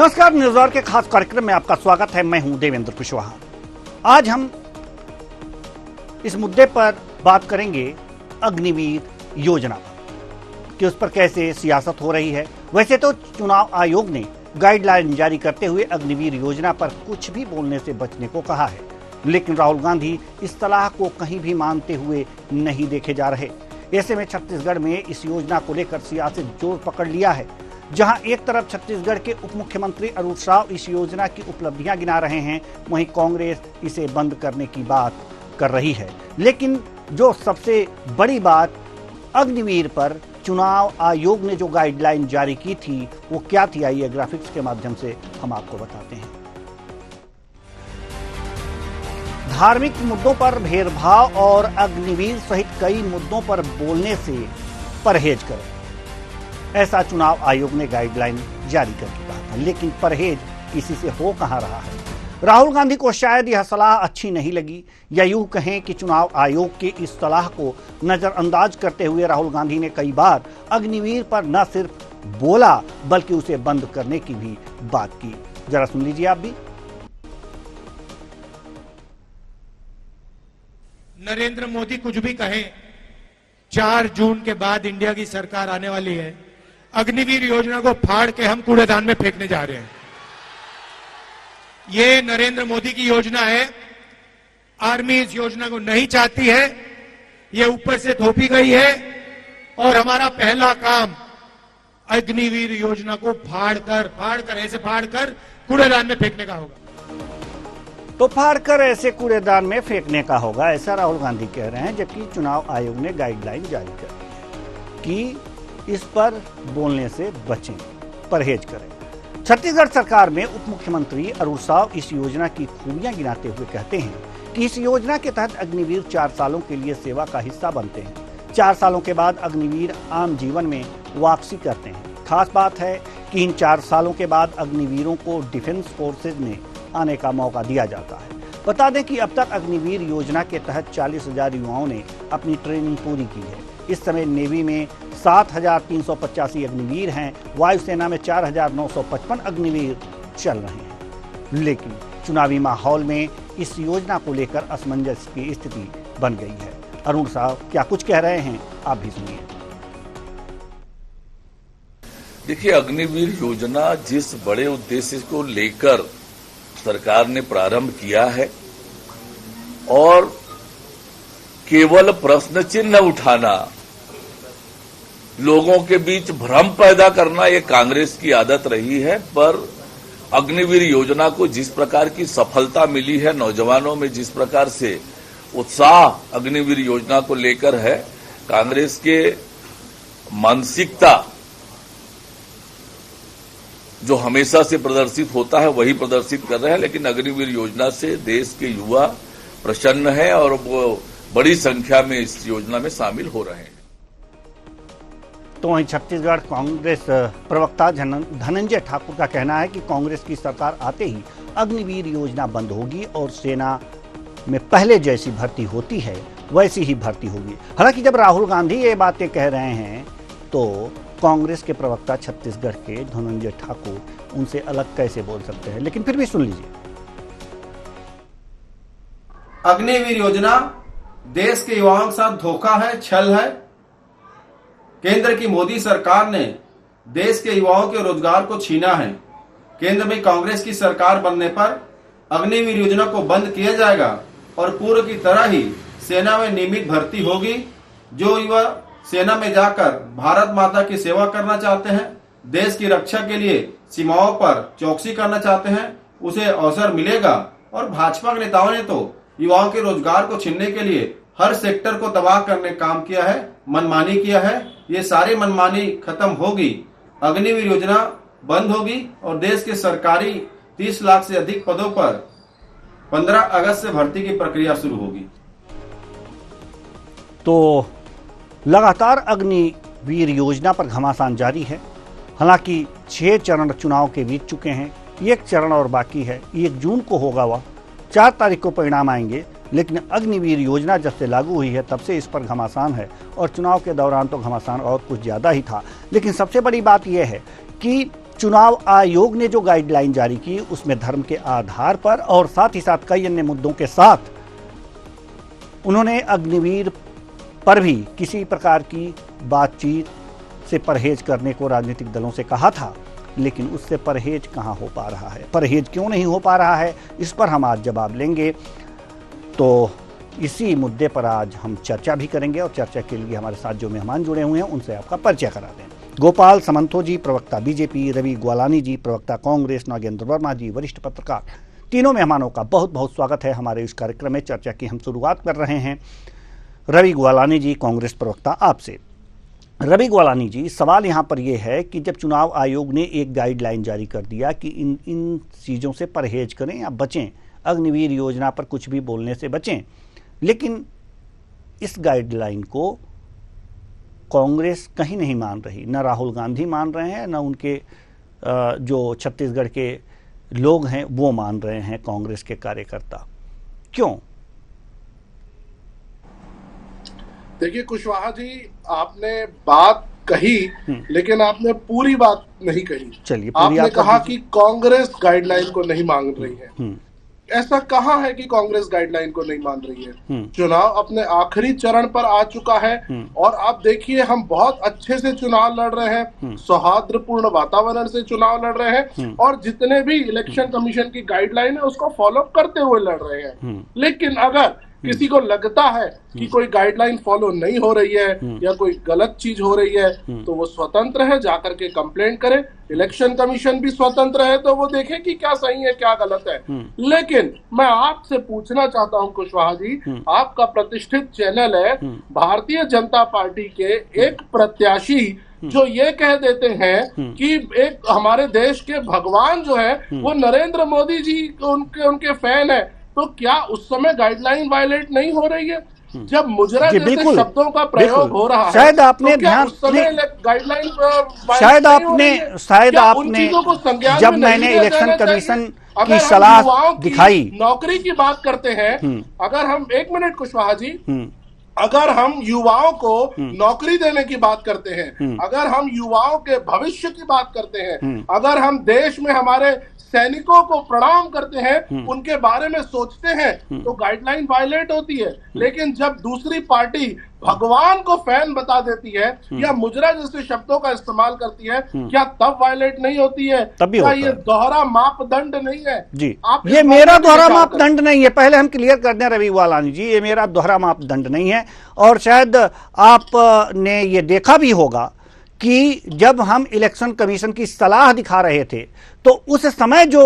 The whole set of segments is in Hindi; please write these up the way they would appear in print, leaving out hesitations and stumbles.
नमस्कार, न्यूज आवर के खास कार्यक्रम में आपका स्वागत है। मैं हूं देवेंद्र कुशवाहा। आज हम इस मुद्दे पर बात करेंगे अग्निवीर योजना पर कि उस पर कैसे सियासत हो रही है। वैसे तो चुनाव आयोग ने गाइडलाइन जारी करते हुए अग्निवीर योजना पर कुछ भी बोलने से बचने को कहा है, लेकिन राहुल गांधी इस सलाह को कहीं भी मानते हुए नहीं देखे जा रहे। ऐसे में छत्तीसगढ़ में इस योजना को लेकर सियासत जोर पकड़ लिया है। जहां एक तरफ छत्तीसगढ़ के उप मुख्यमंत्री अरुण साव इस योजना की उपलब्धियां गिना रहे हैं, वहीं कांग्रेस इसे बंद करने की बात कर रही है। लेकिन जो सबसे बड़ी बात, अग्निवीर पर चुनाव आयोग ने जो गाइडलाइन जारी की थी वो क्या थी, आइए ग्राफिक्स के माध्यम से हम आपको बताते हैं। धार्मिक मुद्दों पर भेदभाव और अग्निवीर सहित कई मुद्दों पर बोलने से परहेज करें, ऐसा चुनाव आयोग ने गाइडलाइन जारी करके कहा था। लेकिन परहेज किसी से हो कहां रहा है। राहुल गांधी को शायद यह सलाह अच्छी नहीं लगी, या यूं कहें कि चुनाव आयोग की इस सलाह को नजरअंदाज करते हुए राहुल गांधी ने कई बार अग्निवीर पर न सिर्फ बोला बल्कि उसे बंद करने की भी बात की। जरा सुन लीजिए आप भी। नरेंद्र मोदी कुछ भी कहें, 4 जून के बाद इंडिया की सरकार आने वाली है। अग्निवीर योजना को फाड़ के हम कूड़ेदान में फेंकने जा रहे हैं। ये नरेंद्र मोदी की योजना है। आर्मी इस योजना को नहीं चाहती है, ये ऊपर से थोपी गई है। और हमारा पहला काम अग्निवीर योजना को फाड़ कर कूड़ेदान में फेंकने का होगा। तो फाड़कर ऐसे कूड़ेदान में फेंकने का होगा, ऐसा राहुल गांधी कह रहे हैं। जबकि चुनाव आयोग ने गाइडलाइन जारी कर दी है कि इस पर बोलने से बचें, परहेज करें। छत्तीसगढ़ सरकार में उप मुख्यमंत्री अरुण साव इस योजना की खूबियां गिनाते हुए कहते हैं कि इस योजना के तहत अग्निवीर 4 सालों के लिए सेवा का हिस्सा बनते हैं। 4 सालों के बाद अग्निवीर आम जीवन में वापसी करते हैं। खास बात है कि इन 4 सालों के बाद अग्निवीरों को डिफेंस फोर्सेज में आने का मौका दिया जाता है। बता दें कि अब तक अग्निवीर योजना के तहत 40,000 युवाओं ने अपनी ट्रेनिंग पूरी की है। इस समय नेवी में 7,385 अग्निवीर हैं, वायुसेना में 4,955 अग्निवीर चल रहे हैं। लेकिन चुनावी माहौल में इस योजना को लेकर असमंजस की स्थिति बन गई है। अरुण साव क्या कुछ कह रहे हैं, आप भी सुनिए। देखिए, अग्निवीर योजना जिस बड़े उद्देश्य को लेकर सरकार ने प्रारंभ किया है और केवल प्रश्न चिन्ह उठाना, लोगों के बीच भ्रम पैदा करना, ये कांग्रेस की आदत रही है। पर अग्निवीर योजना को जिस प्रकार की सफलता मिली है, नौजवानों में जिस प्रकार से उत्साह अग्निवीर योजना को लेकर है, कांग्रेस के मानसिकता जो हमेशा से प्रदर्शित होता है वही प्रदर्शित कर रहे हैं। लेकिन अग्निवीर योजना से देश के युवा प्रसन्न हैं और वो बड़ी संख्या में इस योजना में शामिल हो रहे हैं। तो वहीं छत्तीसगढ़ कांग्रेस प्रवक्ता धनंजय ठाकुर का कहना है कि कांग्रेस की सरकार आते ही अग्निवीर योजना बंद होगी और सेना में पहले जैसी भर्ती होती है वैसी ही भर्ती होगी। हालांकि जब राहुल गांधी ये बातें कह रहे हैं तो कांग्रेस के प्रवक्ता छत्तीसगढ़ के धनंजय ठाकुर उनसे अलग कैसे बोल सकते हैं, लेकिन फिर भी सुन लीजिए। अग्निवीर योजना देश के युवाओं के साथ धोखा है, छल है। केंद्र की मोदी सरकार ने देश के युवाओं के रोजगार को छीना है। केंद्र में कांग्रेस की सरकार बनने पर अग्निवीर योजना को बंद किया जाएगा और पूर्व की तरह ही सेना में नियमित भर्ती होगी। जो युवा सेना में जाकर भारत माता की सेवा करना चाहते हैं, देश की रक्षा के लिए सीमाओं पर चौकसी करना चाहते हैं, उसे अवसर मिलेगा। और भाजपा के नेताओं ने तो युवाओं के रोजगार को छीनने के लिए हर सेक्टर को तबाह करने का काम किया है, मनमानी किया है। ये सारी मनमानी खत्म होगी, अग्निवीर योजना बंद होगी और देश के सरकारी 30 लाख से अधिक पदों पर 15 अगस्त से भर्ती की प्रक्रिया शुरू होगी। तो लगातार अग्निवीर योजना पर घमासान जारी है। हालांकि 6 चरण चुनाव के बीत चुके हैं, 1 चरण और बाकी है। 1 जून को होगा वह, 4 तारीख को परिणाम आएंगे। लेकिन अग्निवीर योजना जब से लागू हुई है तब से इस पर घमासान है और चुनाव के दौरान तो घमासान और कुछ ज़्यादा ही था। लेकिन सबसे बड़ी बात यह है कि चुनाव आयोग ने जो गाइडलाइन जारी की उसमें धर्म के आधार पर और साथ ही साथ कई अन्य मुद्दों के साथ उन्होंने अग्निवीर पर भी किसी प्रकार की बातचीत से परहेज करने को राजनीतिक दलों से कहा था, लेकिन उससे परहेज कहां हो पा रहा है, परहेज क्यों नहीं हो पा रहा है, इस पर हम आज जवाब लेंगे। तो इसी मुद्दे पर आज हम चर्चा भी करेंगे और चर्चा के लिए हमारे साथ जो मेहमान जुड़े हुए हैं उनसे आपका परिचय करा दें। गोपाल समंतो जी, प्रवक्ता बीजेपी, रवि ग्वालानी जी, प्रवक्ता कांग्रेस, नागेंद्र वर्मा जी, वरिष्ठ पत्रकार। तीनों मेहमानों का बहुत बहुत स्वागत है हमारे इस कार्यक्रम में। चर्चा की हम शुरुआत कर रहे हैं रवि ग्वालानी जी, कांग्रेस प्रवक्ता, आपसे। रवि ग्वालानी जी, सवाल यहाँ पर यह है कि जब चुनाव आयोग ने एक गाइडलाइन जारी कर दिया कि इन चीज़ों से परहेज करें या बचें, अग्निवीर योजना पर कुछ भी बोलने से बचें, लेकिन इस गाइडलाइन को कांग्रेस कहीं नहीं मान रही, न राहुल गांधी मान रहे हैं, न उनके जो छत्तीसगढ़ के लोग हैं वो मान रहे हैं, कांग्रेस के कार्यकर्ता। क्यों? देखिए कुशवाहा जी, आपने बात कही लेकिन आपने पूरी बात नहीं कही। चलिए, आपने कहा कि कांग्रेस गाइडलाइन को नहीं मान रही है। ऐसा कहाँ है कि कांग्रेस गाइडलाइन को नहीं मान रही है? चुनाव अपने आखिरी चरण पर आ चुका है और आप देखिए हम बहुत अच्छे से चुनाव लड़ रहे हैं, सौहार्दपूर्ण वातावरण से चुनाव लड़ रहे हैं और जितने भी इलेक्शन कमीशन की गाइडलाइन है उसको फॉलो करते हुए लड़ रहे हैं। लेकिन अगर किसी को लगता है कि कोई गाइडलाइन फॉलो नहीं हो रही है या कोई गलत चीज हो रही है तो वो स्वतंत्र है, जाकर के कंप्लेंट करे। इलेक्शन कमीशन भी स्वतंत्र है तो वो देखे कि क्या सही है क्या गलत है। लेकिन मैं आपसे पूछना चाहता हूं कुशवाहा जी, आपका प्रतिष्ठित चैनल है, भारतीय जनता पार्टी के एक प्रत्याशी जो ये कह देते हैं कि एक हमारे देश के भगवान जो है वो नरेंद्र मोदी जी उनके फैन है, तो क्या उस समय गाइडलाइन वायलेट नहीं हो रही है? जब मुजरा जैसे शब्दों का प्रयोग हो रहा है, शायद आपने तो ध्यान गाइडलाइन शायद आपने जब मैंने इलेक्शन कमीशन की सलाह दिखाई, नौकरी की बात करते हैं, अगर हम 1 मिनट कुशवाहा जी, अगर हम युवाओं को नौकरी देने की बात करते हैं, अगर हम युवाओं के भविष्य की बात करते हैं, अगर हम देश में हमारे सैनिकों को प्रणाम करते हैं, उनके बारे में सोचते हैं, तो गाइडलाइन वायलेट होती है। लेकिन जब दूसरी पार्टी भगवान को फैन बता देती है या मुजरा जैसे शब्दों का इस्तेमाल करती है, क्या तब वायलेट नहीं होती है? क्या ये दोहरा मापदंड नहीं है? जी, ये मेरा दोहरा मापदंड नहीं है, पहले हम क्लियर कर दें रवि ग्वालानी जी, ये मेरा दोहरा मापदंड नहीं है। और शायद आपने ये देखा भी होगा कि जब हम इलेक्शन कमीशन की सलाह दिखा रहे थे तो उस समय जो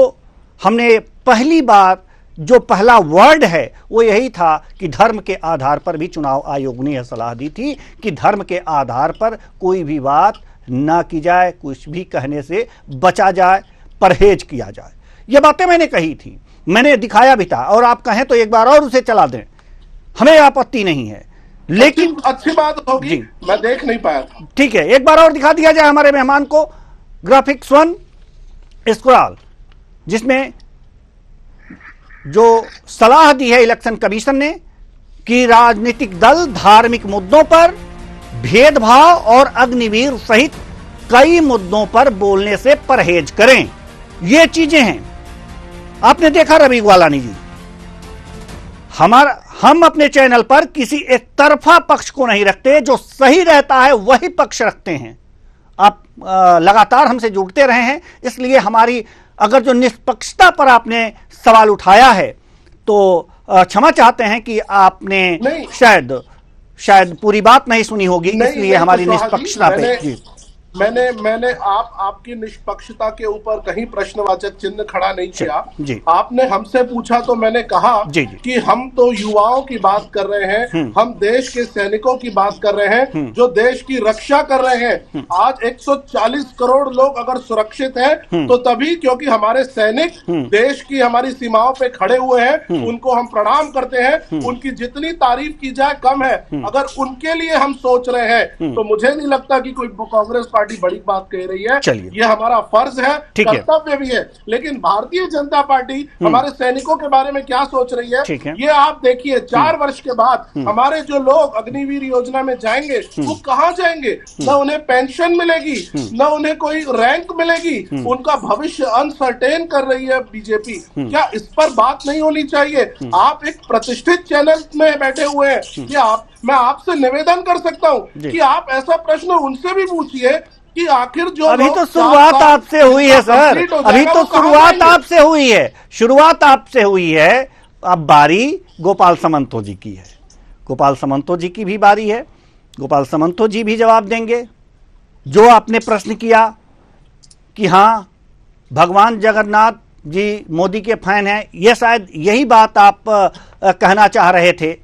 हमने पहली बार जो पहला वर्ड है वो यही था कि धर्म के आधार पर भी चुनाव आयोग ने यह सलाह दी थी कि धर्म के आधार पर कोई भी बात ना की जाए, कुछ भी कहने से बचा जाए, परहेज किया जाए। ये बातें मैंने कही थी, मैंने दिखाया भी था, और आप कहें तो एक बार और उसे चला दें, हमें आपत्ति नहीं है। लेकिन अच्छी बात होगी, मैं देख नहीं पाया था। ठीक है, एक बार और दिखा दिया जाए हमारे मेहमान को ग्राफिक्स 1 स्क्रॉल, जिसमें जो सलाह दी है इलेक्शन कमीशन ने कि राजनीतिक दल धार्मिक मुद्दों पर, भेदभाव और अग्निवीर सहित कई मुद्दों पर बोलने से परहेज करें। ये चीजें हैं। आपने देखा रवि ग्वालानी जी, हम अपने चैनल पर किसी एक तरफा पक्ष को नहीं रखते, जो सही रहता है वही पक्ष रखते हैं। आप लगातार हमसे जुड़ते रहे हैं, इसलिए हमारी अगर जो निष्पक्षता पर आपने सवाल उठाया है तो क्षमा चाहते हैं कि आपने शायद पूरी बात नहीं सुनी होगी, इसलिए हमारी निष्पक्षता पे मैंने आपकी निष्पक्षता के ऊपर कहीं प्रश्नवाचक चिन्ह खड़ा नहीं किया। आपने हमसे पूछा तो मैंने कहा कि हम तो युवाओं की बात कर रहे हैं, हम देश के सैनिकों की बात कर रहे हैं जो देश की रक्षा कर रहे हैं। आज 140 करोड़ लोग अगर सुरक्षित हैं तो तभी क्योंकि हमारे सैनिक देश की हमारी सीमाओं पे खड़े हुए हैं, उनको हम प्रणाम करते हैं। उनकी जितनी तारीफ की जाए कम है। अगर उनके लिए हम सोच रहे हैं तो मुझे नहीं लगता कि कोई कांग्रेस पार्टी बड़ी बात कह रही है, चलिए। ये हमारा फर्ज है, ठीक है। कर्तव्य भी है। लेकिन भारतीय जनता पार्टी हमारे सैनिकों के बारे में क्या सोच रही है, ठीक है। ये आप देखिए। 4 वर्ष के बाद हमारे जो लोग अग्निवीर योजना में जाएंगे वो कहाँ जाएंगे? न उन्हें पेंशन मिलेगी, न उन्हें कोई रैंक मिलेगी, उनका भविष्य अनसर्टेन कर रही है बीजेपी। क्या इस पर बात नहीं होनी चाहिए? आप एक प्रतिष्ठित चैनल में बैठे हुए हैं, मैं आपसे निवेदन कर सकता हूं कि आप ऐसा प्रश्न उनसे भी पूछिए कि आखिर जो अभी तो शुरुआत आपसे हुई है सर, अभी तो शुरुआत आपसे हुई है, शुरुआत आपसे हुई है। अब बारी गोपाल सामंतो जी की है, गोपाल सामंतो जी की भी बारी है। गोपाल सामंतो जी भी जवाब देंगे। जो आपने प्रश्न किया कि हाँ भगवान जगन्नाथ जी मोदी के फैन हैं, यह शायद यही बात आप कहना चाह रहे थे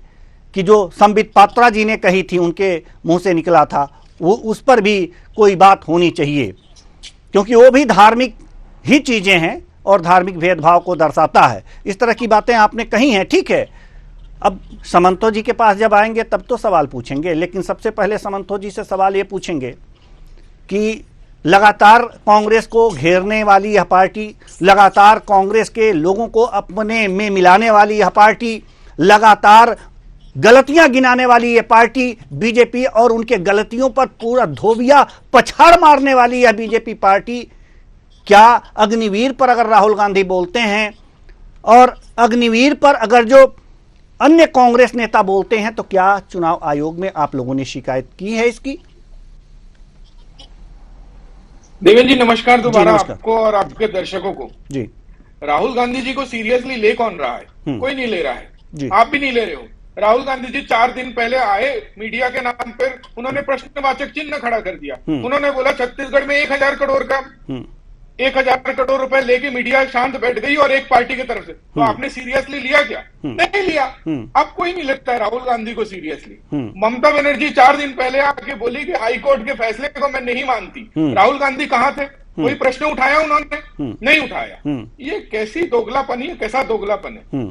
कि जो संबित पात्रा जी ने कही थी, उनके मुंह से निकला था, वो उस पर भी कोई बात होनी चाहिए, क्योंकि वो भी धार्मिक ही चीजें हैं और धार्मिक भेदभाव को दर्शाता है। इस तरह की बातें आपने कही हैं, ठीक है। अब सामंतो जी के पास जब आएंगे तब तो सवाल पूछेंगे, लेकिन सबसे पहले सामंतो जी से सवाल ये पूछेंगे कि लगातार कांग्रेस को घेरने वाली यह पार्टी, लगातार कांग्रेस के लोगों को अपने में मिलाने वाली यह पार्टी, लगातार गलतियां गिनाने वाली यह पार्टी बीजेपी और उनके गलतियों पर पूरा धोबिया पछाड़ मारने वाली यह बीजेपी पार्टी, क्या अग्निवीर पर अगर राहुल गांधी बोलते हैं और अग्निवीर पर अगर जो अन्य कांग्रेस नेता बोलते हैं, तो क्या चुनाव आयोग में आप लोगों ने शिकायत की है इसकी? देवेंद्र जी नमस्कार दोबारा नमस्कार। आपको और आपके दर्शकों को। जी। राहुल गांधी जी को सीरियसली ले कौन रहा है? कोई नहीं ले रहा जी। है, आप भी नहीं ले रहे हो। राहुल गांधी जी 4 दिन पहले आए, मीडिया के नाम पर उन्होंने प्रश्नवाचक चिन्ह खड़ा कर दिया। उन्होंने बोला छत्तीसगढ़ में 1000 करोड़ का 1000 करोड़ रुपए लेके मीडिया शांत बैठ गई और एक पार्टी की तरफ से। तो आपने सीरियसली लिया क्या? नहीं लिया। अब कोई नहीं लगता है राहुल गांधी को सीरियसली। ममता बनर्जी 4 दिन पहले आके बोली कि हाईकोर्ट के फैसले को मैं नहीं मानती। राहुल गांधी कहाँ थे? कोई प्रश्न उठाया उन्होंने? नहीं उठाया। ये कैसी दोगलापनी है, कैसा दोगलापन है?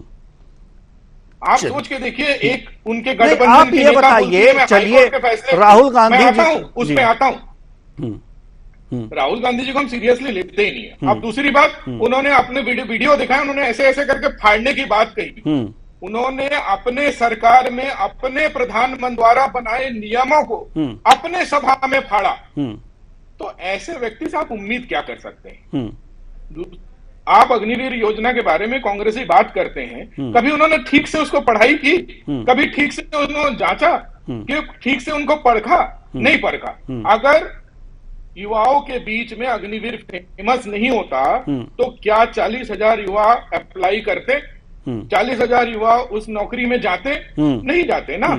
आप सोच के देखिए, एक उनके गठबंधन आप ये बताइए, चलिए राहुल गांधी जी उस पे आता हूं। राहुल गांधी जी को हम सीरियसली लेते ही नहीं है। अब दूसरी बात, उन्होंने अपने वीडियो दिखाया, उन्होंने ऐसे ऐसे करके फाड़ने की बात कही। उन्होंने अपने सरकार में अपने प्रधानमंत्री द्वारा बनाए नियमों को अपने सभा में फाड़ा। तो ऐसे व्यक्ति से आप उम्मीद क्या कर सकते हैं? आप अग्निवीर योजना के बारे में कांग्रेसी बात करते हैं, कभी उन्होंने ठीक से उसको पढ़ाई की? कभी ठीक से उन्होंने जांचा कि ठीक से उनको परखा? नहीं परखा। अगर युवाओं के बीच में अग्निवीर फेमस नहीं होता तो क्या 40,000 युवा अप्लाई करते? 40,000 युवा उस नौकरी में जाते? नहीं जाते ना।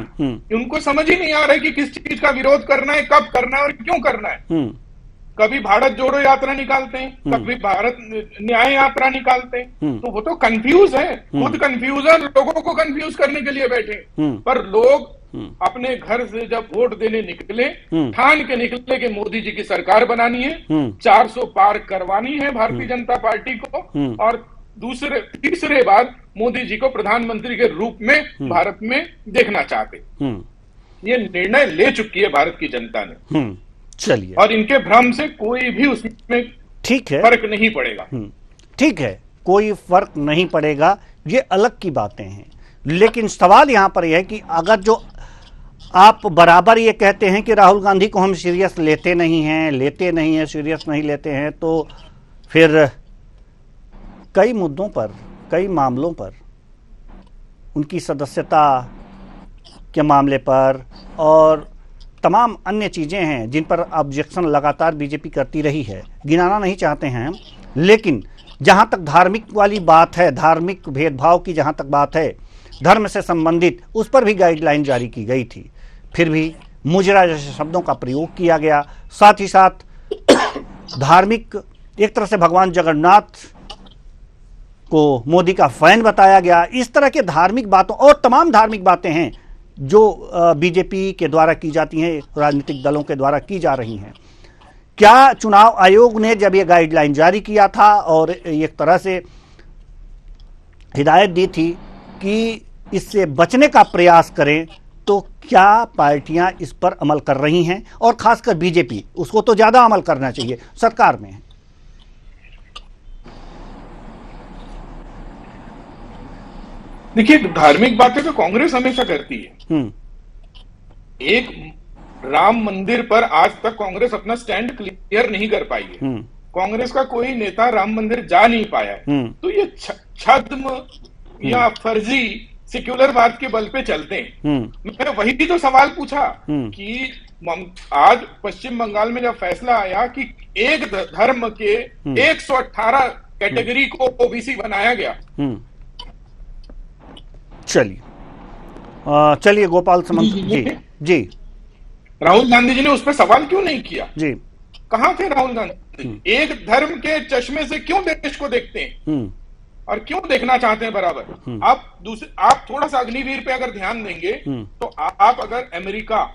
उनको समझ ही नहीं आ रहा है कि किस चीज का विरोध करना है, कब करना है और क्यों करना है। कभी भारत जोड़ो यात्रा निकालते हैं, कभी भारत न्याय यात्रा निकालते हैं। तो वो तो कंफ्यूज है, खुद कंफ्यूज है, लोगों को कंफ्यूज करने के लिए बैठे। पर लोग अपने घर से जब वोट देने निकले, ठान के निकले कि मोदी जी की सरकार बनानी है, 400 पार करवानी है भारतीय जनता पार्टी को, और तीसरे बार मोदी जी को प्रधानमंत्री के रूप में भारत में देखना चाहते। ये निर्णय ले चुकी है भारत की जनता ने। चलिए, और इनके भ्रम से कोई भी उसमें ठीक है फर्क नहीं पड़ेगा। ठीक है, कोई फर्क नहीं पड़ेगा, ये अलग की बातें हैं। लेकिन सवाल यहां पर यह है कि अगर जो आप बराबर ये कहते हैं कि राहुल गांधी को हम सीरियस लेते नहीं हैं, सीरियस नहीं लेते हैं, तो फिर कई मुद्दों पर, कई मामलों पर, उनकी सदस्यता के मामले पर और तमाम अन्य चीज़ें हैं जिन पर ऑब्जेक्शन लगातार बीजेपी करती रही है, गिनाना नहीं चाहते हैं हम। लेकिन जहां तक धार्मिक वाली बात है, धार्मिक भेदभाव की जहां तक बात है, धर्म से संबंधित, उस पर भी गाइडलाइन जारी की गई थी, फिर भी मुजरा जैसे शब्दों का प्रयोग किया गया। साथ ही साथ धार्मिक, एक तरह से भगवान जगन्नाथ को मोदी का फैन बताया गया। इस तरह के धार्मिक बातों और तमाम धार्मिक बातें हैं जो बीजेपी के द्वारा की जाती हैं, राजनीतिक दलों के द्वारा की जा रही हैं। क्या चुनाव आयोग ने जब ये गाइडलाइन जारी किया था और एक तरह से हिदायत दी थी कि इससे बचने का प्रयास करें, तो क्या पार्टियां इस पर अमल कर रही हैं, और खासकर बीजेपी, उसको तो ज्यादा अमल करना चाहिए, सरकार में है। देखिए, धार्मिक बातें तो कांग्रेस हमेशा करती है। एक राम मंदिर पर आज तक कांग्रेस अपना स्टैंड क्लियर नहीं कर पाई है। कांग्रेस का कोई नेता राम मंदिर जा नहीं पाया है। तो ये छद्म या फर्जी सेक्युलरवाद के बल पे चलते हैं। मैंने वही तो सवाल पूछा कि आज पश्चिम बंगाल में जब फैसला आया कि एक धर्म के 118 कैटेगरी को ओबीसी बनाया गया। चलिए गोपाल समंत जी राहुल गांधी जी ने उस पर सवाल क्यों नहीं किया जी? कहां थे राहुल गांधी? एक धर्म के चश्मे से क्यों देश को देखते हैं और क्यों देखना चाहते हैं बराबर? आप थोड़ा सा अग्निवीर पे अगर ध्यान देंगे तो आप अगर अमेरिका,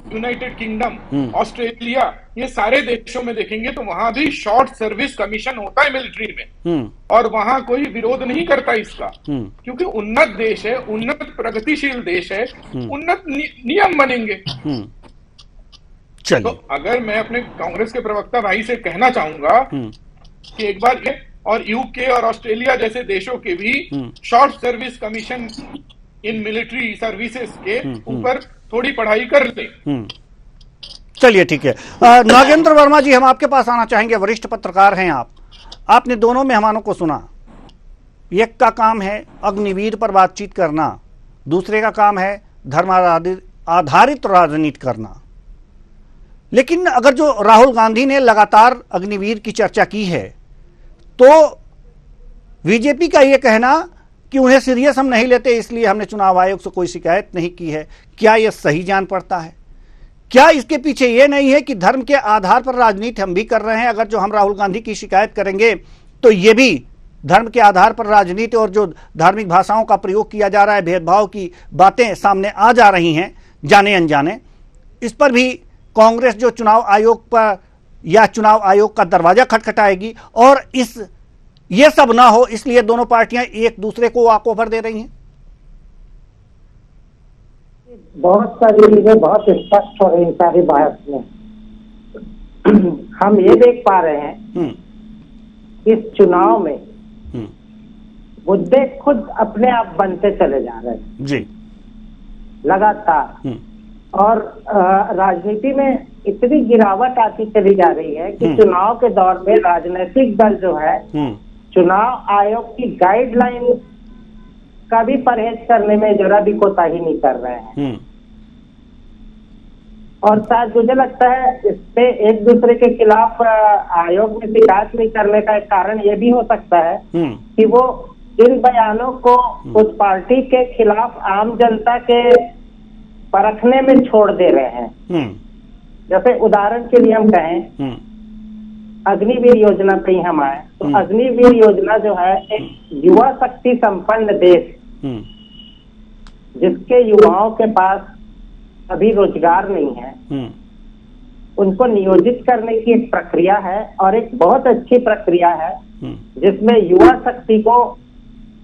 यूनाइटेड किंगडम, ऑस्ट्रेलिया, ये सारे देशों में देखेंगे तो वहां भी शॉर्ट सर्विस कमीशन होता है मिलिट्री में, और वहां कोई विरोध नहीं करता इसका, क्योंकि उन्नत देश है, उन्नत प्रगतिशील देश है, उन्नत नियम बनेंगे। तो अगर मैं अपने कांग्रेस के प्रवक्ता भाई से कहना चाहूंगा कि एक बार ये और यूके और ऑस्ट्रेलिया जैसे देशों के भी short service commission in military services के ऊपर थोड़ी पढ़ाई कर ले। चलिए ठीक है। नागेंद्र वर्मा जी, हम आपके पास आना चाहेंगे, वरिष्ठ पत्रकार हैं आप। आपने दोनों मेहमानों को सुना। एक का काम है अग्निवीर पर बातचीत करना, दूसरे का काम है धर्म आधारित राजनीति करना। लेकिन अगर जो राहुल गांधी ने लगातार अग्निवीर की चर्चा की है, तो बीजेपी का यह कहना कि उन्हें सीरियस हम नहीं लेते, इसलिए हमने चुनाव आयोग से कोई शिकायत नहीं की है, क्या यह सही जान पड़ता है? क्या इसके पीछे यह नहीं है कि धर्म के आधार पर राजनीति हम भी कर रहे हैं? अगर जो हम राहुल गांधी की शिकायत करेंगे तो यह भी धर्म के आधार पर राजनीति और जो धार्मिक भाषाओं का प्रयोग किया जा रहा है, भेदभाव की बातें सामने आ जा रही हैं जाने अनजाने। इस पर भी कांग्रेस जो चुनाव आयोग पर या चुनाव आयोग का दरवाजा खटखटाएगी, और ये सब ना हो इसलिए दोनों पार्टियां एक दूसरे को वॉकओवर दे रही हैं। बहुत सारी चीजें बहुत स्पष्ट हो रही सारी बहस में। हम ये देख पा रहे हैं इस चुनाव में मुद्दे खुद अपने आप बनते चले जा रहे हैं जी, लगातार। और राजनीति में इतनी गिरावट आती चली जा रही है कि चुनाव के दौर में राजनीतिक दल जो है चुनाव आयोग की गाइडलाइन का भी परहेज करने में जरा भी कोताही नहीं कर रहे हैं। और शायद मुझे लगता है इस पे एक दूसरे के खिलाफ आयोग में शिकायत नहीं करने का एक कारण ये भी हो सकता है कि वो इन बयानों को उस पार्टी के खिलाफ आम जनता के परखने में छोड़ दे रहे हैं। जैसे उदाहरण के लिए हम कहें अग्निवीर योजना पे ही हम आए तो अग्निवीर योजना जो है एक युवा शक्ति संपन्न देश जिसके युवाओं के पास अभी रोजगार नहीं है, उनको नियोजित करने की एक प्रक्रिया है, और एक बहुत अच्छी प्रक्रिया है जिसमें युवा शक्ति को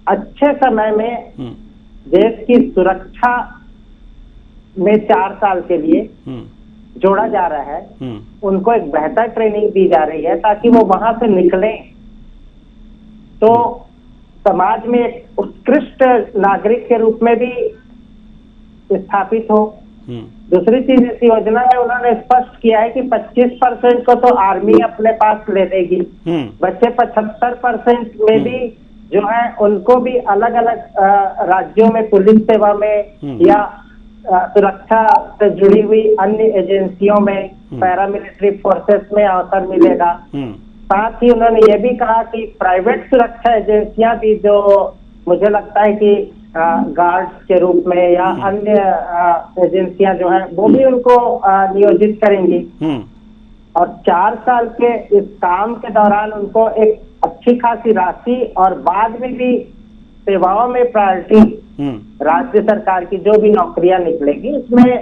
अच्छे समय में देश की सुरक्षा में 4 साल के लिए जोड़ा जा रहा है। उनको एक बेहतर ट्रेनिंग दी जा रही है ताकि वो वहां से निकलें तो समाज में एक उत्कृष्ट नागरिक के रूप में भी स्थापित हो। दूसरी चीज, इस योजना में उन्होंने स्पष्ट किया है कि 25% को तो आर्मी अपने पास ले लेगी, बच्चे 75% में भी जो है उनको भी अलग अलग राज्यों में पुलिस सेवा में या सुरक्षा से जुड़ी हुई अन्य एजेंसियों में, पैरामिलिट्री फोर्सेस में अवसर मिलेगा। साथ ही उन्होंने ये भी कहा कि प्राइवेट सुरक्षा एजेंसियां भी, जो मुझे लगता है कि गार्ड्स के रूप में या अन्य एजेंसियां जो है वो भी उनको नियोजित करेंगी, और 4 साल के इस काम के दौरान उनको एक अच्छी खासी राशि और बाद में भी सेवाओं में प्रायोरिटी राज्य सरकार की जो भी नौकरियां निकलेगी उसमें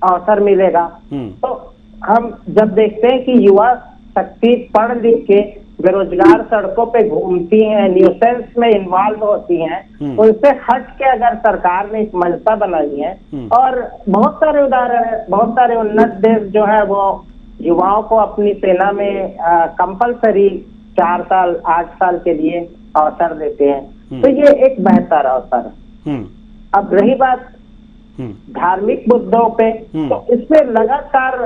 अवसर मिलेगा। तो हम जब देखते हैं कि युवा शक्ति पढ़ लिख के बेरोजगार सड़कों पे घूमती हैं, न्यूसेंस में इन्वॉल्व होती हैं, उनसे हट के अगर सरकार ने एक मंशा बनाई है, और बहुत सारे उदाहरण है, बहुत सारे उन्नत देश जो है वो युवाओं को अपनी सेना में कंपलसरी 4 साल 8 साल के लिए अवसर देते हैं, तो ये एक बेहतर अवसर है। अब रही बात धार्मिक मुद्दों पे, तो इसमें लगातार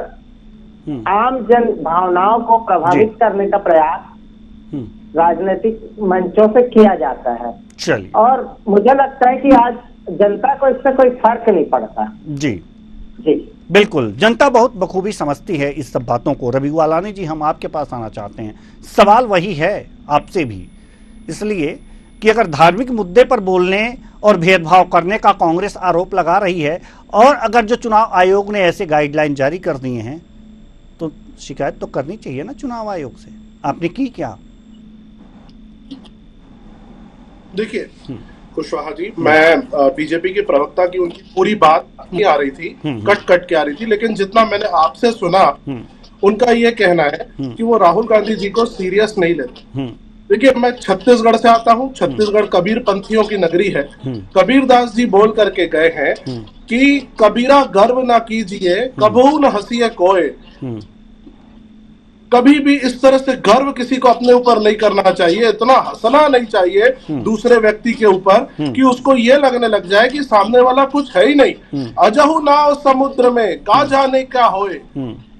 आम जन भावनाओं को प्रभावित करने का प्रयास राजनीतिक मंचों से किया जाता है। चलिए, और मुझे लगता है कि आज जनता को इससे कोई फर्क नहीं पड़ता। जी जी बिल्कुल, जनता बहुत बखूबी समझती है इस सब बातों को। रबी वालानी जी, हम आपके पास आना चाहते हैं। सवाल वही है आपसे भी, इसलिए कि अगर धार्मिक मुद्दे पर बोलने और भेदभाव करने का कांग्रेस आरोप लगा रही है, और अगर जो चुनाव आयोग ने ऐसे गाइडलाइन जारी कर दिए हैं, तो शिकायत तो करनी चाहिए ना चुनाव आयोग से। आपने की क्या? देखिए कुशवाहा जी, मैं बीजेपी के प्रवक्ता की उनकी पूरी बात नहीं आ रही थी, कट कट के आ रही थी, लेकिन जितना मैंने आपसे सुना, उनका ये कहना है कि वो राहुल गांधी जी को सीरियस नहीं लेते। देखिए, मैं छत्तीसगढ़ से आता हूँ, छत्तीसगढ़ कबीर पंथियों की नगरी है। कबीरदास जी बोल करके गए हैं कि कबीरा गर्व ना कीजिए, कबहू न हंसिए कोय। कभी भी इस तरह से गर्व किसी को अपने ऊपर नहीं करना चाहिए, इतना हंसना नहीं चाहिए दूसरे व्यक्ति के ऊपर कि उसको ये लगने लग जाए कि सामने वाला कुछ है ही नहीं। अजहू नाव समुद्र में का जाने क्या होए।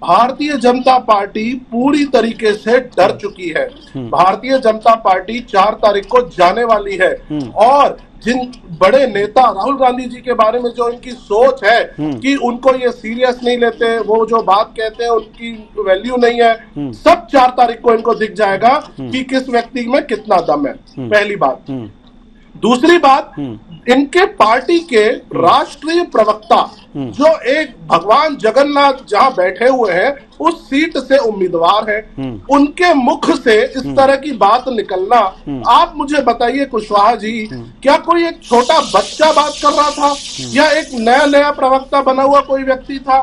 भारतीय जनता पार्टी पूरी तरीके से डर चुकी है। भारतीय जनता पार्टी 4 तारीख को जाने वाली है, और जिन बड़े नेता राहुल गांधी जी के बारे में जो इनकी सोच है कि उनको ये सीरियस नहीं लेते, वो जो बात कहते हैं उनकी वैल्यू नहीं है, सब 4 तारीख को इनको दिख जाएगा कि किस व्यक्ति में कितना दम है। पहली बात। दूसरी बात, इनके पार्टी के राष्ट्रीय प्रवक्ता जो एक भगवान जगन्नाथ जहां बैठे हुए हैं उस सीट से उम्मीदवार हैं, उनके मुख से इस तरह की बात निकलना, आप मुझे बताइए कुशवाहा जी, क्या कोई एक छोटा बच्चा बात कर रहा था या एक नया प्रवक्ता बना हुआ कोई व्यक्ति था?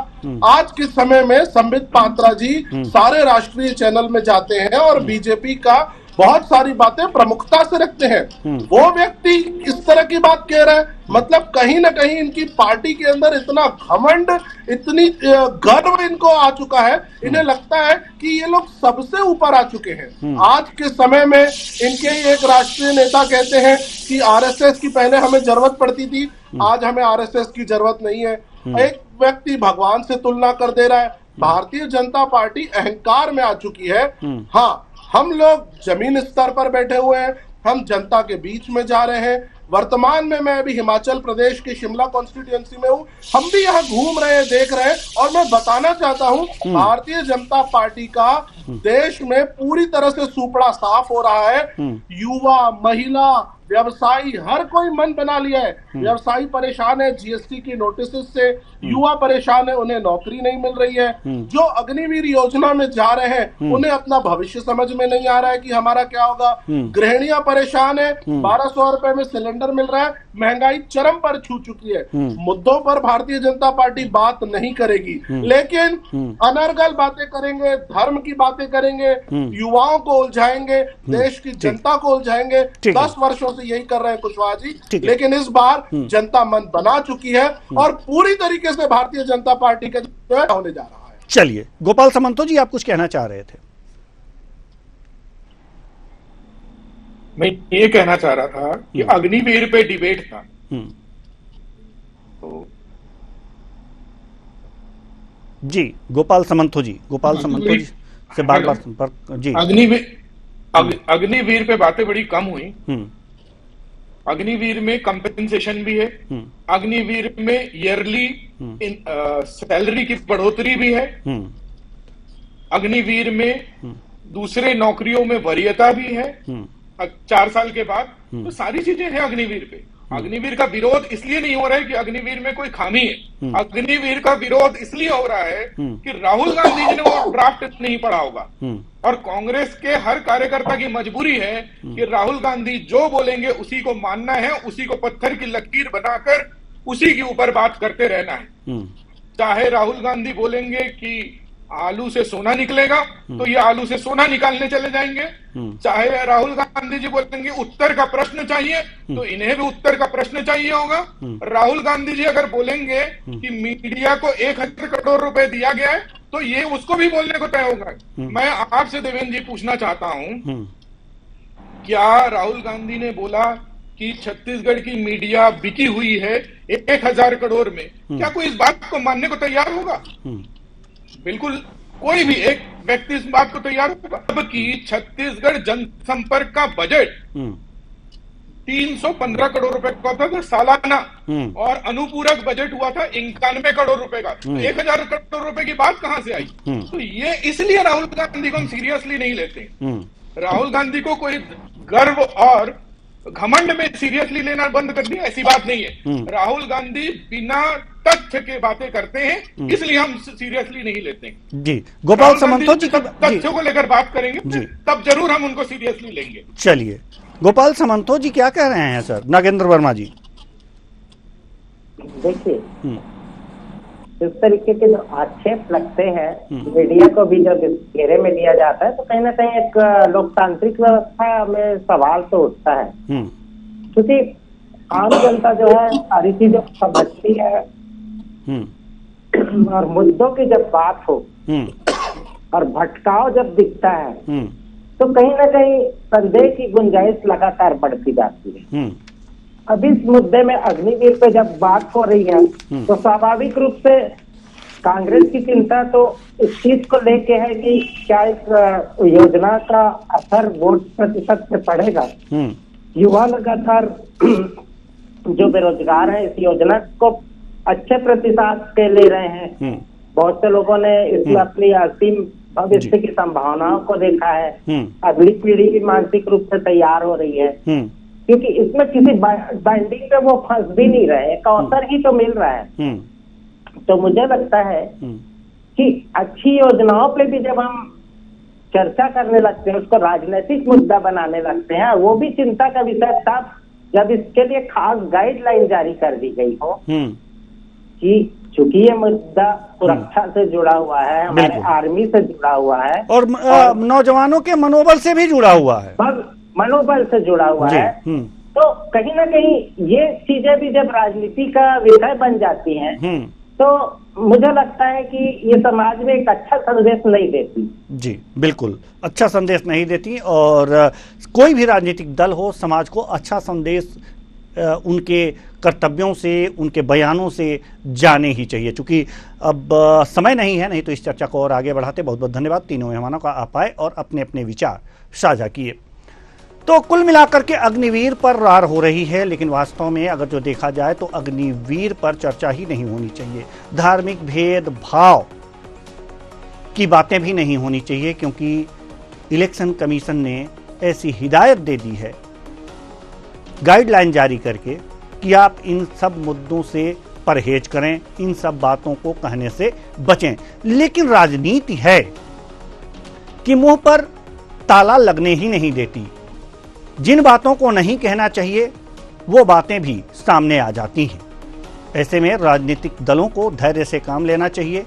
आज के समय में संबित पात्रा जी सारे राष्ट्रीय चैनल में जाते हैं और बीजेपी का बहुत सारी बातें प्रमुखता से रखते हैं। वो व्यक्ति इस तरह की बात कह रहा है, मतलब कहीं ना कहीं इनकी पार्टी के अंदर इतना घमंड, इतनी गर्व इनको आ चुका है, इन्हें लगता है कि ये लोग सबसे ऊपर आ चुके हैं। आज के समय में इनके एक राष्ट्रीय नेता कहते हैं कि आरएसएस की पहले हमें जरूरत पड़ती थी, आज हमें आरएसएस की जरूरत नहीं है। एक व्यक्ति भगवान से तुलना कर दे रहा है। भारतीय जनता पार्टी अहंकार में आ चुकी है। हाँ, हम लोग जमीन स्तर पर बैठे हुए हैं, हम जनता के बीच में जा रहे हैं। वर्तमान में मैं अभी हिमाचल प्रदेश के शिमला कॉन्स्टिट्यूएंसी में हूँ, हम भी यहाँ घूम रहे हैं, देख रहे हैं, और मैं बताना चाहता हूँ भारतीय जनता पार्टी का देश में पूरी तरह से सुपड़ा साफ हो रहा है। युवा, महिला, व्यवसायी, हर कोई मन बना लिया है। व्यवसायी परेशान है जीएसटी की नोटिस से, युवा परेशान है, उन्हें नौकरी नहीं मिल रही है। जो अग्निवीर योजना में जा रहे हैं उन्हें अपना भविष्य समझ में नहीं आ रहा है कि हमारा क्या होगा। गृहिणियां परेशान है, 1200 रुपए में सिलेंडर मिल रहा है, महंगाई चरम पर छू चुकी है। मुद्दों पर भारतीय जनता पार्टी बात नहीं करेगी, लेकिन अनर्गल बातें करेंगे, धर्म की बातें करेंगे, युवाओं को उलझाएंगे, देश की जनता को उलझाएंगे। 10 वर्षों से यही कर रहे हैं कुशवाहा जी, लेकिन इस बार जनता मन बना चुकी है और पूरी तरीके से भारतीय जनता पार्टी का जो है होने जा रहा है। चलिए, गोपाल सामंतो जी, आप कुछ कहना चाह रहे थे? मैं ये कहना चाह रहा था कि अग्निवीर पे डिबेट था, तो जी गोपाल सामंतो जी से बार-बार संपर्क जी। अग्निवीर पे बातें बड़ी कम हुई। अग्निवीर में कंपेंसेशन भी है, अग्निवीर में ईयरली सैलरी की बढ़ोतरी भी है, अग्निवीर में दूसरे नौकरियों में वरीयता भी है 4 साल के बाद। तो सारी चीजें हैं अग्निवीर पे। अग्निवीर का विरोध इसलिए नहीं हो रहा है कि अग्निवीर में कोई खामी है। अग्निवीर का विरोध इसलिए हो रहा है कि राहुल गांधी जी ने वो ड्राफ्ट नहीं पढ़ा होगा, और कांग्रेस के हर कार्यकर्ता की मजबूरी है कि राहुल गांधी जो बोलेंगे उसी को मानना है, उसी को पत्थर की लकीर बनाकर उसी के ऊपर बात करते रहना है। चाहे राहुल गांधी बोलेंगे कि आलू से सोना निकलेगा तो ये आलू से सोना निकालने चले जाएंगे। चाहे राहुल गांधी जी बोलेंगे उत्तर का प्रश्न चाहिए तो इन्हें भी उत्तर का प्रश्न चाहिए होगा। राहुल गांधी जी अगर बोलेंगे कि मीडिया को 1000 करोड़ रुपए दिया गया है तो ये उसको भी बोलने को तय होगा। मैं आपसे देवेंद्र जी पूछना चाहता हूं, क्या राहुल गांधी ने बोला कि छत्तीसगढ़ की मीडिया बिकी हुई है 1000 करोड़ में, क्या कोई इस बात को मानने को तैयार होगा? बिल्कुल कोई भी एक व्यक्ति इस बात को तैयार होगा। अब की छत्तीसगढ़ जनसंपर्क का बजट 315 करोड़ रुपए का था सालाना और अनुपूरक बजट हुआ था 91 करोड़ रुपए का। 1000 करोड़ रुपए की बात कहां से आई? तो ये इसलिए राहुल गांधी को हम सीरियसली नहीं लेते। राहुल गांधी को कोई गर्व और घमंड में सीरियसली लेना बंद कर दिया, ऐसी बात नहीं है। राहुल गांधी बिना तथ्य के बातें करते हैं, इसलिए हम सीरियसली नहीं लेते हैं। जी, गोपाल सामंतो जी तथ्यों को लेकर बात करेंगे तब जरूर हम उनको सीरियसली लेंगे। चलिए, गोपाल सामंतो जी क्या कह रहे हैं सर? नागेंद्र वर्मा जी देखिए, इस तरीके के जो आक्षेप लगते हैं मीडिया को भी जब घेरे में लिया जाता है तो कहीं ना कहीं एक लोकतांत्रिक व्यवस्था में सवाल तो उठता है, क्योंकि आम जनता जो है सारी चीजों को समझती है और मुद्दों की जब बात हो और भटकाव जब दिखता है तो कहीं ना कहीं संदेह की गुंजाइश लगातार बढ़ती जाती है। अब इस मुद्दे में अग्निवीर पे जब बात हो रही है तो स्वाभाविक रूप से कांग्रेस की चिंता तो इस चीज को लेके है कि क्या इस योजना का असर वोट प्रतिशत पे पड़ेगा। युवा लगातार जो बेरोजगार है इस योजना को अच्छे प्रतिशत के ले रहे हैं। बहुत से लोगों ने इसमें अपनी असीम भविष्य की संभावनाओं को देखा है। अगली पीढ़ी भी मानसिक रूप से तैयार हो रही है, क्योंकि इसमें किसी बाइंडिंग पे वो फंस भी नहीं रहे, एक अवसर ही तो मिल रहा है। तो मुझे लगता है कि अच्छी योजनाओं पे भी जब हम चर्चा करने लगते हैं, उसको राजनीतिक मुद्दा बनाने लगते हैं, वो भी चिंता का विषय तब जब इसके लिए खास गाइडलाइन जारी कर दी गई हो कि चूंकि ये मुद्दा सुरक्षा से जुड़ा हुआ है, हमारे आर्मी से जुड़ा हुआ है और नौजवानों के मनोबल से भी जुड़ा हुआ है, मनोबल से जुड़ा हुआ है, तो कहीं ना कहीं ये चीजें भी जब राजनीति का विषय बन जाती हैं तो मुझे लगता है कि ये समाज में एक अच्छा संदेश नहीं देती। जी बिल्कुल, अच्छा संदेश नहीं देती। और कोई भी राजनीतिक दल हो, समाज को अच्छा संदेश उनके कर्तव्यों से, उनके बयानों से जाने ही चाहिए। चूंकि अब समय नहीं है, नहीं तो इस चर्चा को और आगे बढ़ाते। बहुत बहुत धन्यवाद तीनों मेहमानों का, आप आए और अपने अपने विचार साझा किए। तो कुल मिलाकर के अग्निवीर पर रार हो रही है, लेकिन वास्तव में अगर जो देखा जाए तो अग्निवीर पर चर्चा ही नहीं होनी चाहिए। धार्मिक भेदभाव की बातें भी नहीं होनी चाहिए, क्योंकि इलेक्शन कमीशन ने ऐसी हिदायत दे दी है गाइडलाइन जारी करके कि आप इन सब मुद्दों से परहेज करें, इन सब बातों को कहने से बचें। लेकिन राजनीति है कि मुंह पर ताला लगने ही नहीं देती। जिन बातों को नहीं कहना चाहिए वो बातें भी सामने आ जाती हैं। ऐसे में राजनीतिक दलों को धैर्य से काम लेना चाहिए।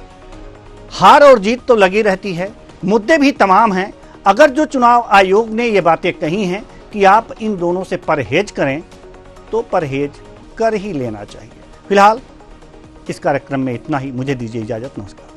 हार और जीत तो लगी रहती है, मुद्दे भी तमाम हैं। अगर जो चुनाव आयोग ने ये बातें कही हैं कि आप इन दोनों से परहेज करें, तो परहेज कर ही लेना चाहिए। फिलहाल इस कार्यक्रम में इतना ही। मुझे दीजिए इजाजत, नमस्कार।